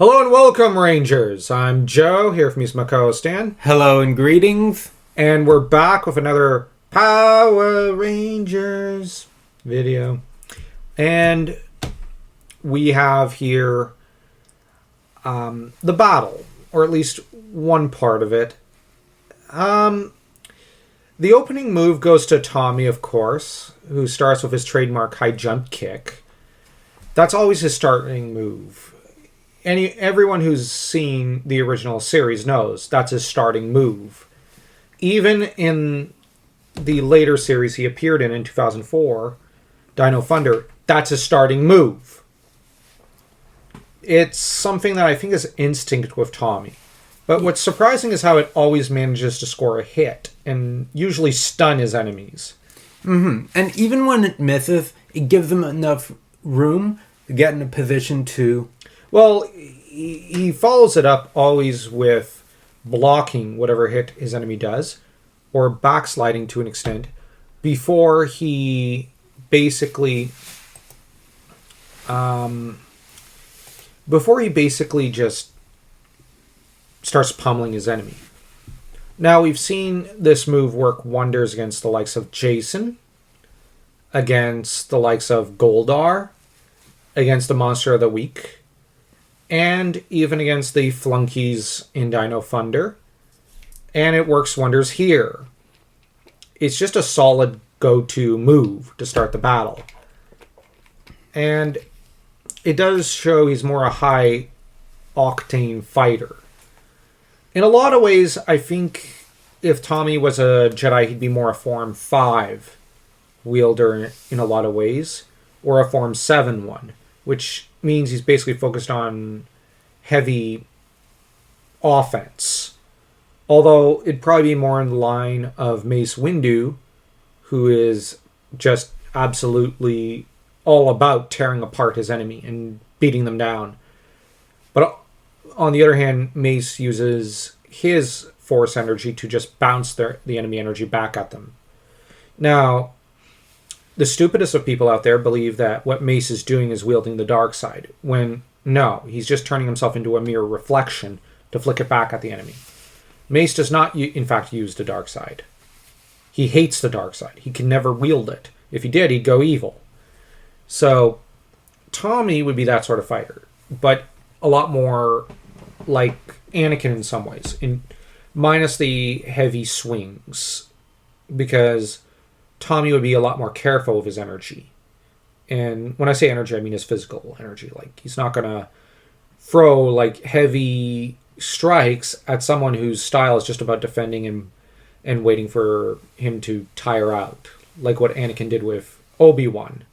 Hello and welcome, Rangers. I'm Joe, here from my co-host Stan. Hello and greetings. And we're back with another Power Rangers video. And we have here the battle, or at least one part of it. The opening move goes to Tommy, of course, who starts with his trademark high jump kick. That's always his starting move. Everyone who's seen the original series knows that's his starting move. Even in the later series he appeared in 2004, Dino Thunder, that's his starting move. It's something that I think is instinct with Tommy. But what's surprising is how it always manages to score a hit and usually stun his enemies. Mm-hmm. And even when it misses, it gives him enough room to get in a position to... Well, he follows it up always with blocking whatever hit his enemy does, or backsliding to an extent, before he basically just starts pummeling his enemy. Now, we've seen this move work wonders against the likes of Jason, against the likes of Goldar, against the Monster of the Week, and even against the flunkies in Dino Thunder. And it works wonders here. It's just a solid go-to move to start the battle. And it does show he's more a high-octane fighter. In a lot of ways, I think if Tommy was a Jedi, he'd be more a Form 5 wielder in a lot of ways, or a Form 7 one, which means he's basically focused on heavy offense. Although it'd probably be more in the line of Mace Windu, who is just absolutely all about tearing apart his enemy and beating them down. But on the other hand, Mace uses his force energy to just bounce the enemy energy back at them. Now, the stupidest of people out there believe that what Mace is doing is wielding the dark side, when no, he's just turning himself into a mere reflection to flick it back at the enemy. Mace does not, in fact, use the dark side. He hates the dark side. He can never wield it. If he did, he'd go evil. So, Tommy would be that sort of fighter, but a lot more like Anakin in some ways, minus the heavy swings, because Tommy would be a lot more careful of his energy. And when I say energy, I mean his physical energy. Like, he's not going to throw, like, heavy strikes at someone whose style is just about defending him and waiting for him to tire out, like what Anakin did with Obi-Wan.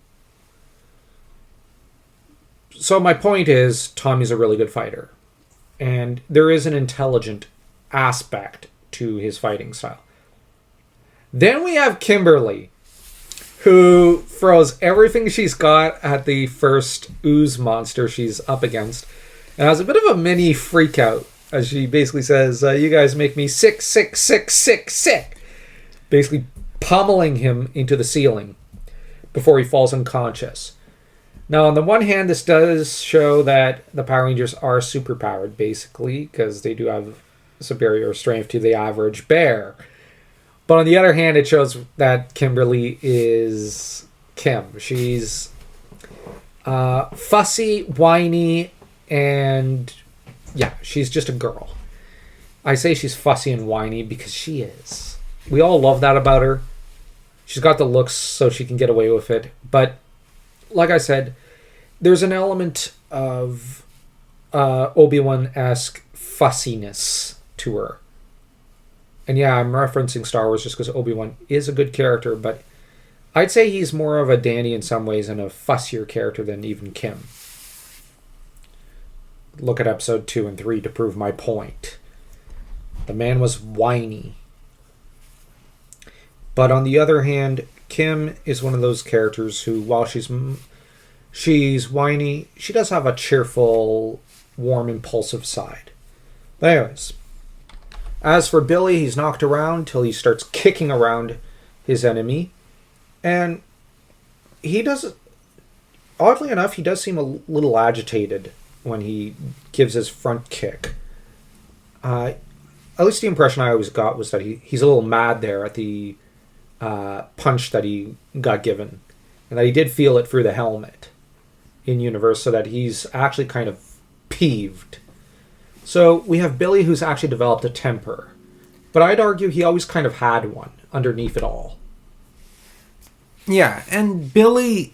So my point is, Tommy's a really good fighter. And there is an intelligent aspect to his fighting style. Then we have Kimberly, who throws everything she's got at the first ooze monster she's up against, and has a bit of a mini freak out, as she basically says, you guys make me sick, sick, sick, sick, sick. Basically pummeling him into the ceiling before he falls unconscious. Now, on the one hand, this does show that the Power Rangers are superpowered, basically, because they do have superior strength to the average bear. But on the other hand, it shows that Kimberly is Kim. She's fussy, whiny, and yeah, she's just a girl. I say she's fussy and whiny because she is. We all love that about her. She's got the looks so she can get away with it. But like I said, there's an element of Obi-Wan-esque fussiness to her. And yeah, I'm referencing Star Wars just because Obi-Wan is a good character, but I'd say he's more of a dandy in some ways and a fussier character than even Kim. Look at episode 2 and 3 to prove my point. The man was whiny. But on the other hand, Kim is one of those characters who, while she's whiny, she does have a cheerful, warm, impulsive side. But anyways, as for Billy, he's knocked around till he starts kicking around his enemy. And he does, oddly enough, he does seem a little agitated when he gives his front kick. At least the impression I always got was that he's a little mad there at the punch that he got given, and that he did feel it through the helmet in universe, so that he's actually kind of peeved. So we have Billy, who's actually developed a temper, but I'd argue he always kind of had one underneath it all. Yeah, and Billy,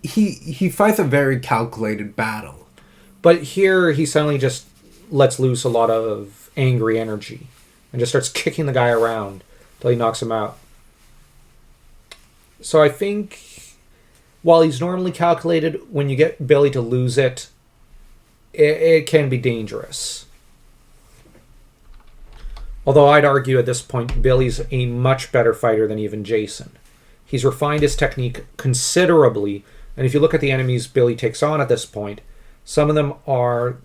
he fights a very calculated battle. But here he suddenly just lets loose a lot of angry energy and just starts kicking the guy around till he knocks him out. So I think while he's normally calculated, when you get Billy to lose it, it can be dangerous. Although I'd argue at this point, Billy's a much better fighter than even Jason. He's refined his technique considerably, and if you look at the enemies Billy takes on at this point, some of them are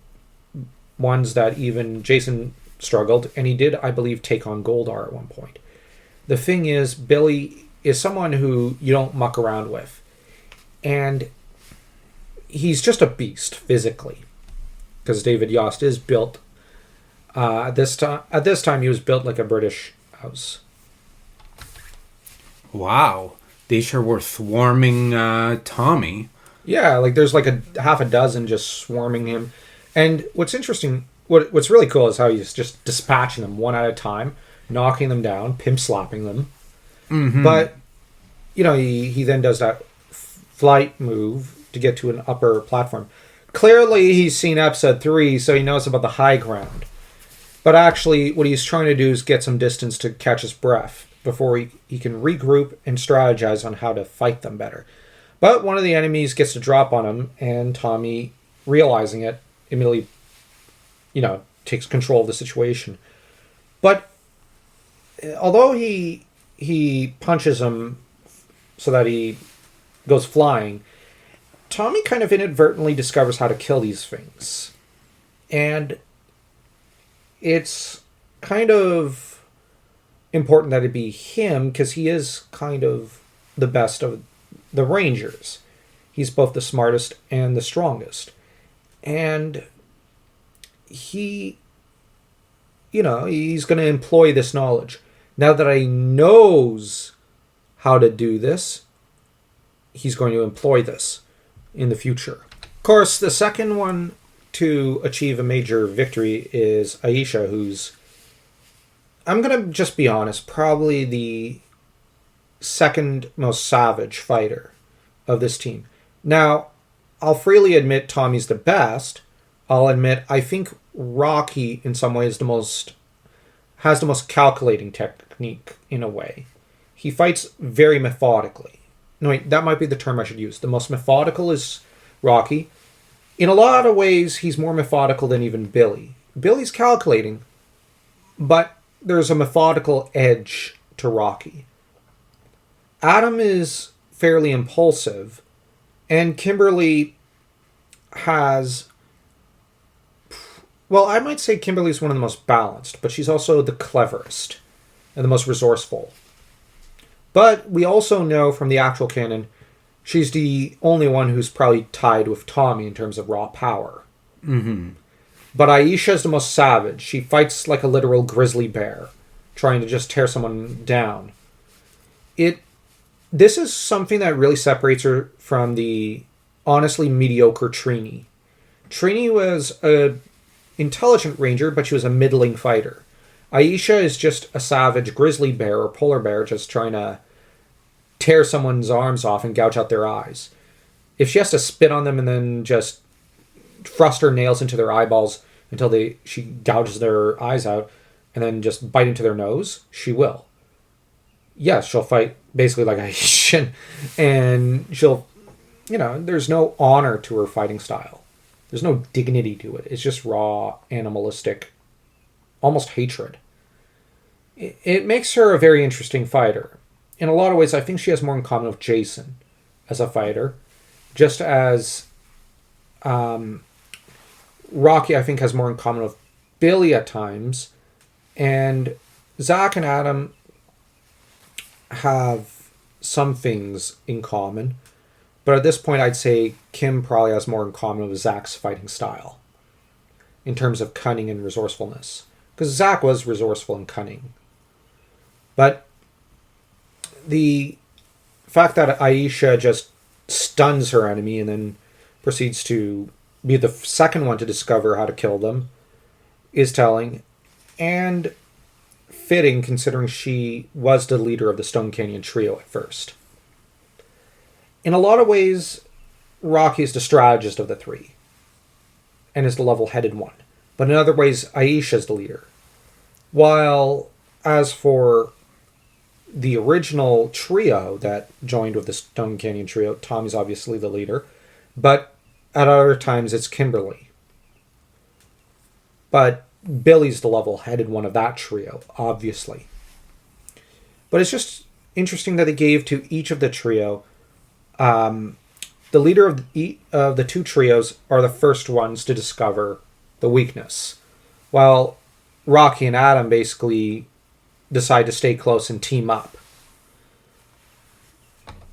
ones that even Jason struggled, and he did, I believe, take on Goldar at one point. The thing is, Billy is someone who you don't muck around with, and he's just a beast physically, because David Yost is built at this time he was built like a British house. Wow, they sure were swarming Tommy. Yeah, like there's like a half a dozen just swarming him. And what's interesting, what's really cool is how he's just dispatching them one at a time, knocking them down, pimp slapping them. Mm-hmm. But, you know, he then does that flight move to get to an upper platform. Clearly he's seen episode 3, so he knows about the high ground. But actually, what he's trying to do is get some distance to catch his breath before he can regroup and strategize on how to fight them better. But one of the enemies gets to drop on him, and Tommy, realizing it, immediately, takes control of the situation. But although he punches him so that he goes flying, Tommy kind of inadvertently discovers how to kill these things. And it's kind of important that it be him, because he is kind of the best of the Rangers. He's both the smartest and the strongest. And he's going to employ this knowledge. Now that he knows how to do this, he's going to employ this in the future. Of course, the second one to achieve a major victory is Aisha, who's, I'm going to just be honest, probably the second most savage fighter of this team. Now, I'll freely admit Tommy's the best. I'll admit I think Rocky in some ways has the most calculating technique in a way. He fights very methodically. No, wait, that might be the term I should use. The most methodical is Rocky. In a lot of ways, he's more methodical than even Billy. Billy's calculating, but there's a methodical edge to Rocky. Adam is fairly impulsive, and Kimberly has... Well, I might say Kimberly's one of the most balanced, but she's also the cleverest and the most resourceful. But we also know from the actual canon, she's the only one who's probably tied with Tommy in terms of raw power. Mm-hmm. But Aisha is the most savage. She fights like a literal grizzly bear, trying to just tear someone down. This is something that really separates her from the honestly mediocre Trini. Trini was an intelligent ranger, but she was a middling fighter. Aisha is just a savage grizzly bear or polar bear just trying to tear someone's arms off and gouge out their eyes. If she has to spit on them and then just thrust her nails into their eyeballs until she gouges their eyes out and then just bite into their nose, she will. Yes, she'll fight basically like Aisha, and she'll, there's no honor to her fighting style. There's no dignity to it. It's just raw, animalistic, almost hatred. It makes her a very interesting fighter. In a lot of ways, I think she has more in common with Jason as a fighter. Just as Rocky, I think, has more in common with Billy at times. And Zach and Adam have some things in common. But at this point, I'd say Kim probably has more in common with Zach's fighting style in terms of cunning and resourcefulness. Because Zach was resourceful and cunning. But the fact that Aisha just stuns her enemy and then proceeds to be the second one to discover how to kill them is telling and fitting, considering she was the leader of the Stone Canyon trio at first. In a lot of ways, Rocky is the strategist of the three and is the level-headed one. But in other ways, Aisha is the leader. While, as for the original trio that joined with the Stone Canyon trio, Tommy's obviously the leader. But at other times, it's Kimberly. But Billy's the level-headed one of that trio, obviously. But it's just interesting that they gave to each of the trio. The leader of the two trios are the first ones to discover the weakness, while Rocky and Adam basically decide to stay close and team up.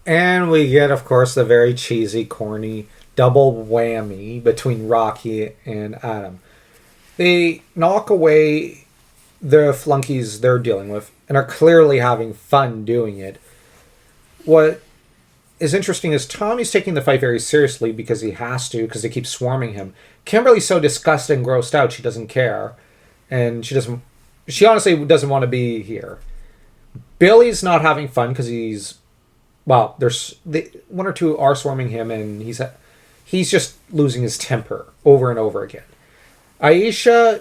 And we get, of course, the very cheesy, corny double whammy between Rocky and Adam. They knock away the flunkies they're dealing with and are clearly having fun doing it. What is interesting is Tommy's taking the fight very seriously because he has to, because they keep swarming him. Kimberly's so disgusted and grossed out she doesn't care. And she honestly doesn't want to be here. Billy's not having fun because one or two are swarming him and he's just losing his temper over and over again. Aisha,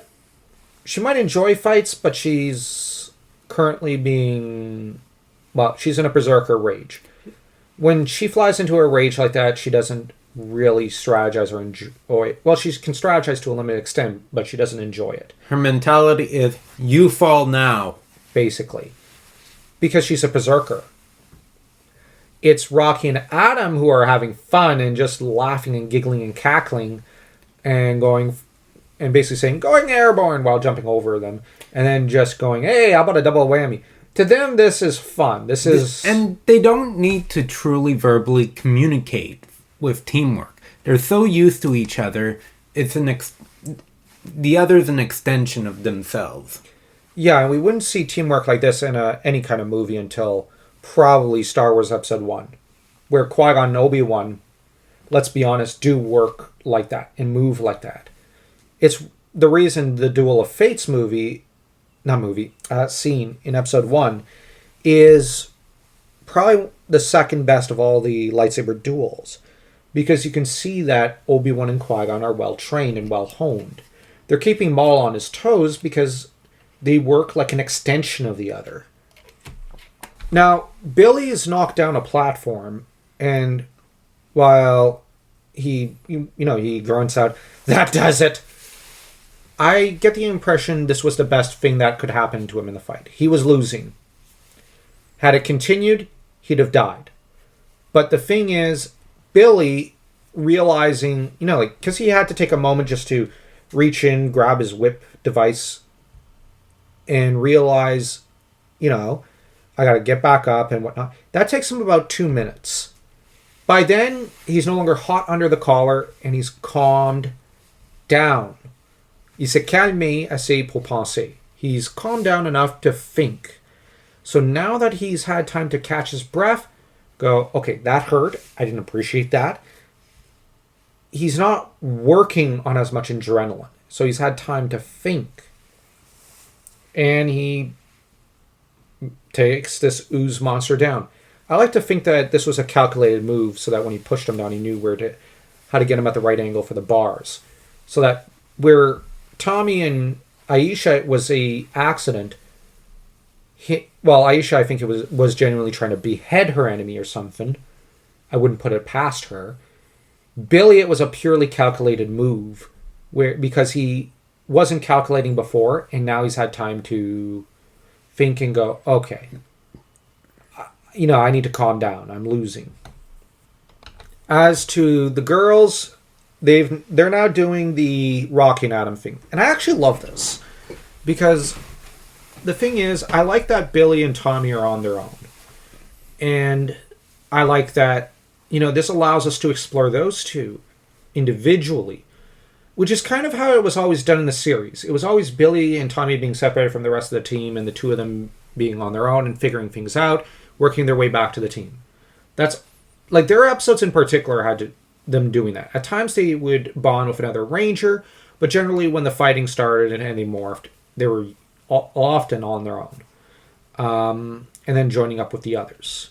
she might enjoy fights, but she's currently she's in a berserker rage. When she flies into a rage like that, she doesn't really strategize or enjoy. Well, she can strategize to a limited extent, but she doesn't enjoy it. Her mentality is, you fall now. Basically. Because she's a berserker. It's Rocky and Adam who are having fun and just laughing and giggling and cackling and going and basically saying, going airborne, while jumping over them. And then just going, hey, how about a double whammy? To them, this is fun. And they don't need to truly verbally communicate with teamwork. They're so used to each other, the other's an extension of themselves. Yeah, and we wouldn't see teamwork like this in any kind of movie until probably Star Wars Episode 1, where Qui-Gon and Obi-Wan, let's be honest, do work like that and move like that. It's the reason the Duel of Fates scene in Episode 1 is probably the second best of all the lightsaber duels. Because you can see that Obi-Wan and Qui-Gon are well-trained and well-honed. They're keeping Maul on his toes because they work like an extension of the other. Now, Billy is knocked down a platform, and while he grunts out, "That does it!" I get the impression this was the best thing that could happen to him in the fight. He was losing. Had it continued, he'd have died. But the thing is, Billy realizing, because he had to take a moment just to reach in, grab his whip device, and realize, I got to get back up and whatnot. That takes him about 2 minutes. By then, he's no longer hot under the collar, and he's calmed down. Il s'est calmé assez pour penser. He's calmed down enough to think. So now that he's had time to catch his breath, go, okay, that hurt. I didn't appreciate that. He's not working on as much adrenaline. So he's had time to think. And he takes this ooze monster down. I like to think that this was a calculated move so that when he pushed him down, he knew how to get him at the right angle for the bars. So that where Tommy and Aisha was a accident, Aisha, I think it was genuinely trying to behead her enemy or something. I wouldn't put it past her. Billy, it was a purely calculated move because he wasn't calculating before, and now he's had time to think and go, okay, I need to calm down. I'm losing. As to the girls, they're now doing the Rocky and Adam thing. And I actually love this. Because the thing is, I like that Billy and Tommy are on their own. And I like that this allows us to explore those two individually, which is kind of how it was always done in the series. It was always Billy and Tommy being separated from the rest of the team, and the two of them being on their own and figuring things out, working their way back to the team. That's like there are episodes in particular had them doing that. At times they would bond with another ranger, but generally when the fighting started and they morphed, they were often on their own, and then joining up with the others.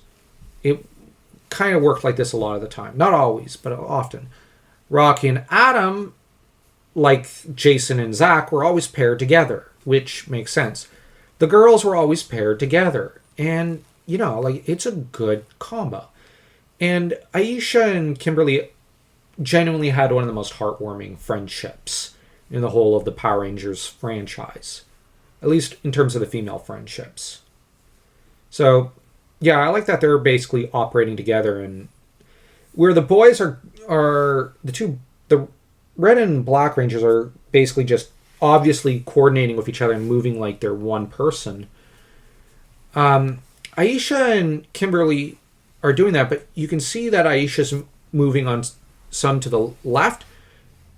It kind of worked like this a lot of the time. Not always, but often. Rocky and Adam, like Jason and Zach, were always paired together, which makes sense. The girls were always paired together, and it's a good combo. And Aisha and Kimberly genuinely had one of the most heartwarming friendships in the whole of the Power Rangers franchise, at least in terms of the female friendships. So, yeah, I like that they're basically operating together, and where the boys are the Red and Black Rangers are basically just obviously coordinating with each other and moving like they're one person. Aisha and Kimberly are doing that, but you can see that Aisha's moving on some to the left,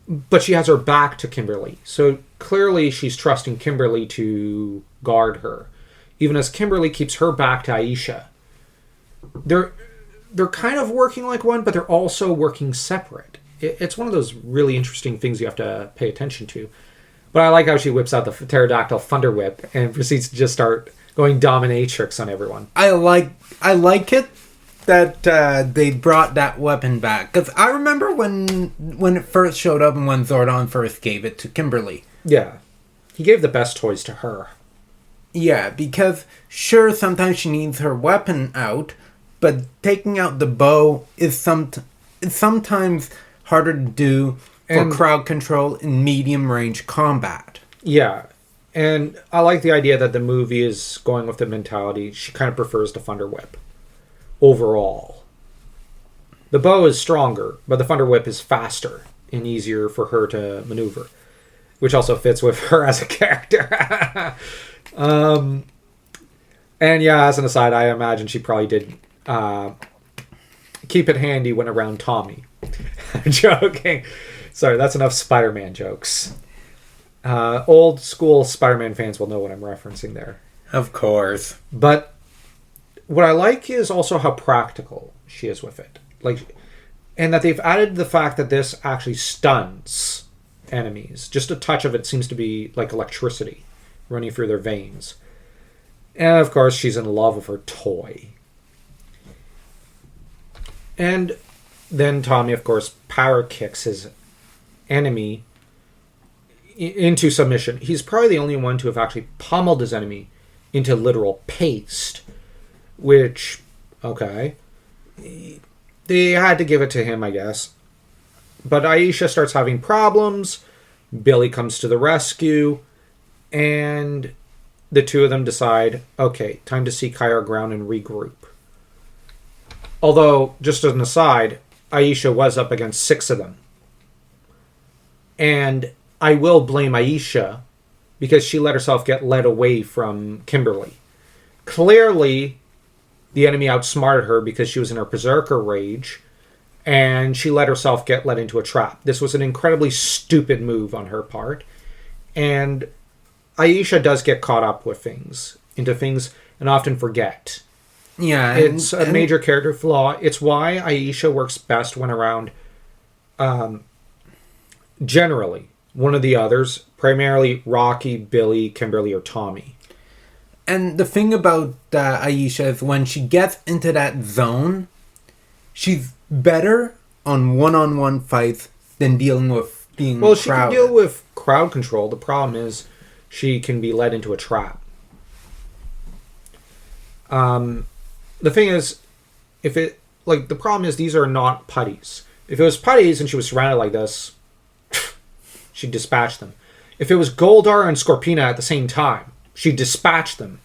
but she has her back to Kimberly. So clearly she's trusting Kimberly to guard her, even as Kimberly keeps her back to Aisha. They're kind of working like one, but they're also working separate. It's one of those really interesting things you have to pay attention to. But I like how she whips out the pterodactyl thunder whip and proceeds to just start going dominatrix on everyone. I like it that they brought that weapon back, because I remember when it first showed up and when Zordon first gave it to Kimberly. Yeah, he gave the best toys to her. Yeah, because sure, sometimes she needs her weapon out, but taking out the bow is sometimes harder to do for crowd control in medium range combat. Yeah, and I like the idea that the movie is going with the mentality she kind of prefers the Thunder Whip overall. The bow is stronger, but the Thunder Whip is faster and easier for her to maneuver, which also fits with her as a character. And yeah, as an aside, I imagine she probably did keep it handy when around Tommy. Joking. Sorry, that's enough Spider-Man jokes. Old school Spider-Man fans will know what I'm referencing there. Of course. But what I like is also how practical she is with it. And that they've added the fact that this actually stuns enemies. Just a touch of it seems to be like electricity running through their veins. And of course, she's in love with her toy. And then Tommy, of course, power kicks his enemy into submission. He's probably the only one to have actually pummeled his enemy into literal paste. Which, okay, they had to give it to him, I guess. But Aisha starts having problems. Billy comes to the rescue. And the two of them decide, okay, time to seek higher ground and regroup. Although, just as an aside, Aisha was up against 6 of them. And I will blame Aisha because she let herself get led away from Kimberly. Clearly, the enemy outsmarted her because she was in her berserker rage, and she let herself get led into a trap. This was an incredibly stupid move on her part. And Aisha does get caught up with things, and often forget. Yeah. It's a major character flaw. It's why Aisha works best when around, generally, one of the others, primarily Rocky, Billy, Kimberly, or Tommy. And the thing about Aisha is when she gets into that zone, she's better on one-on-one fights than dealing with being crowded. She can deal with crowd control. The problem is she can be led into a trap. The thing is, the problem is these are not putties. If it was putties and she was surrounded like this, she'd dispatch them. If it was Goldar and Scorpina at the same time, she'd dispatch them.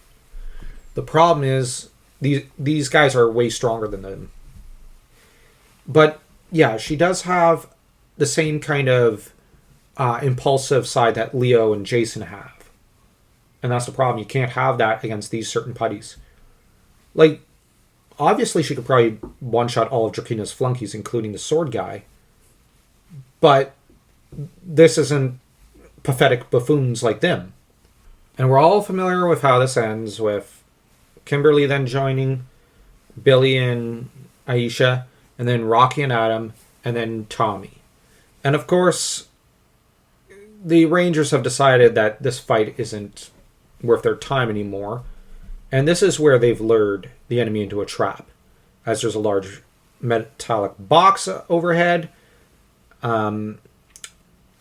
The problem is these guys are way stronger than them. But yeah, she does have the same kind of impulsive side that Leo and Jason have. And that's the problem. You can't have that against these certain putties. obviously she could probably one-shot all of Drakina's flunkies, including the sword guy. But this isn't pathetic buffoons like them. And we're all familiar with how this ends, with Kimberly then joining, Billy and Aisha, and then Rocky and Adam, and then Tommy. And of course, the Rangers have decided that this fight isn't worth their time anymore. And this is where they've lured the enemy into a trap, as there's a large metallic box overhead, and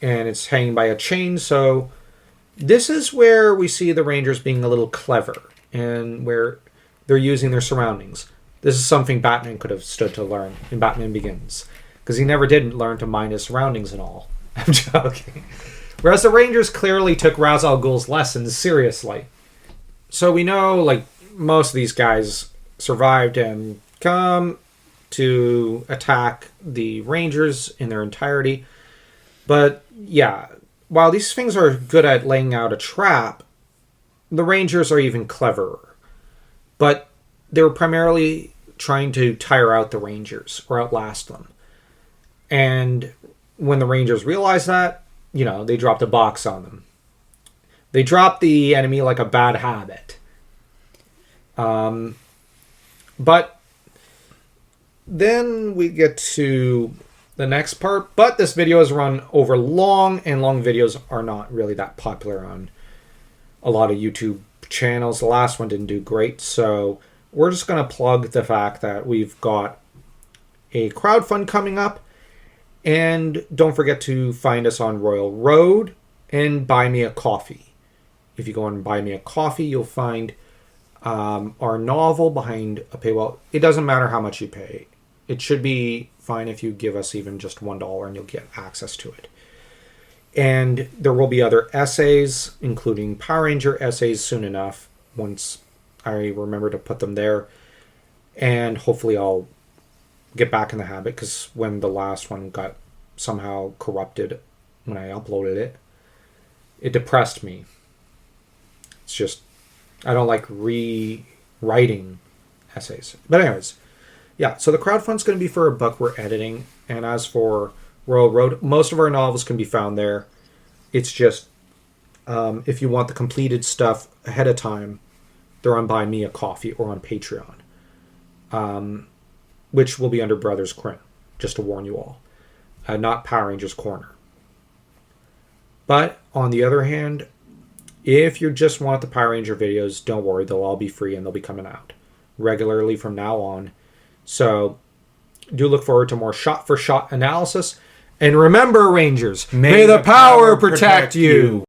it's hanging by a chain. So this is where we see the Rangers being a little clever, and where they're using their surroundings. This is something Batman could have stood to learn in Batman Begins, because he never did learn to mind his surroundings and all. I'm joking. Whereas the Rangers clearly took Ra's al Ghul's lessons seriously. So we know, like, most of these guys survived and come to attack the Rangers in their entirety. But, yeah, while these things are good at laying out a trap, the Rangers are even cleverer. But they're primarily trying to tire out the Rangers or outlast them. And when the Rangers realize that, they dropped a box on them. They dropped the enemy like a bad habit. But then we get to the next part. But this video is run over long, and long videos are not really that popular on a lot of YouTube channels. The last one didn't do great, so we're just going to plug the fact that we've got a crowdfund coming up. And don't forget to find us on Royal Road and Buy Me a Coffee. If you go on Buy Me a Coffee, you'll find our novel behind a paywall. It doesn't matter how much you pay. It should be fine if you give us even just $1 and you'll get access to it. And there will be other essays, including Power Ranger essays soon enough, once I remember to put them there. And hopefully I'll get back in the habit, because when the last one got somehow corrupted when I uploaded it, it depressed me. It's just, I don't like rewriting essays. But anyways, yeah, so the crowdfund's going to be for a book we're editing. And as for Royal Road, most of our novels can be found there. It's just, if you want the completed stuff ahead of time, they're on Buy Me a Coffee or on Patreon. Which will be under Brothers Grimm, just to warn you all. Not Power Rangers Corner. But, on the other hand, if you just want the Power Ranger videos, don't worry, they'll all be free and they'll be coming out regularly from now on. So, do look forward to more shot-for-shot analysis. And remember, Rangers, may the power protect you!